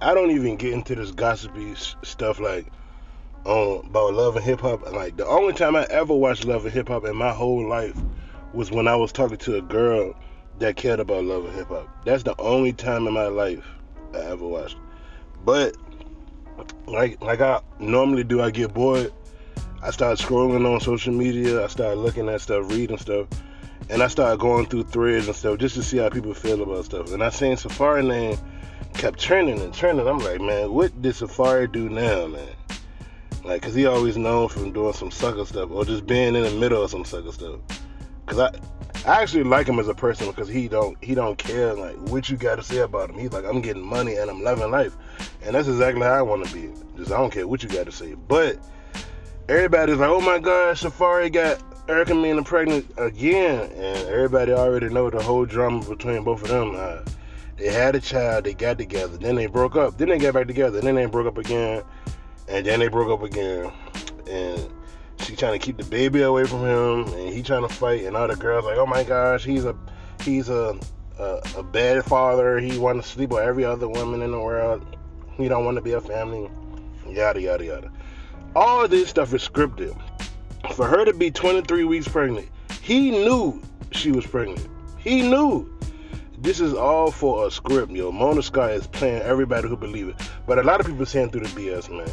I don't even get into this gossipy stuff like about Love and Hip Hop. Like the only time I ever watched Love and Hip Hop in my whole life was when I was talking to a girl that cared about Love and Hip Hop. That's the only time in my life I ever watched. But like I normally do, I get bored. I start scrolling on social media. I start looking at stuff, reading stuff, and I started going through threads and stuff just to see how people feel about stuff. And I seen Safaree name kept trending and trending. I'm like, man, what did Safaree do now, man? Like, cause he always known from doing some sucker stuff or just being in the middle of some sucker stuff. Cause I actually like him as a person because he don't care like what you got to say about him. He's like, I'm getting money and I'm loving life, and that's exactly how I want to be. Just I don't care what you got to say. But everybody's like, oh my gosh, Safaree got Erica Mena pregnant again, and everybody already know the whole drama between both of them. They had a child, they got together, then they broke up, then they got back together, then they broke up again, and then they broke up again, and she trying to keep the baby away from him, and he trying to fight, and all the girls like, oh my gosh, he's a bad father. He want to sleep with every other woman in the world. He don't want to be a family. Yada yada yada. All of this stuff is scripted. For her to be 23 weeks pregnant, he knew she was pregnant. He knew. This is all for a script, yo. Mona Scott is playing everybody who believe it. But a lot of people saying through the BS, man.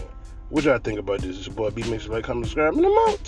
What y'all think about this? It's your boy B. Make sure like, comment, subscribe, and I'm out.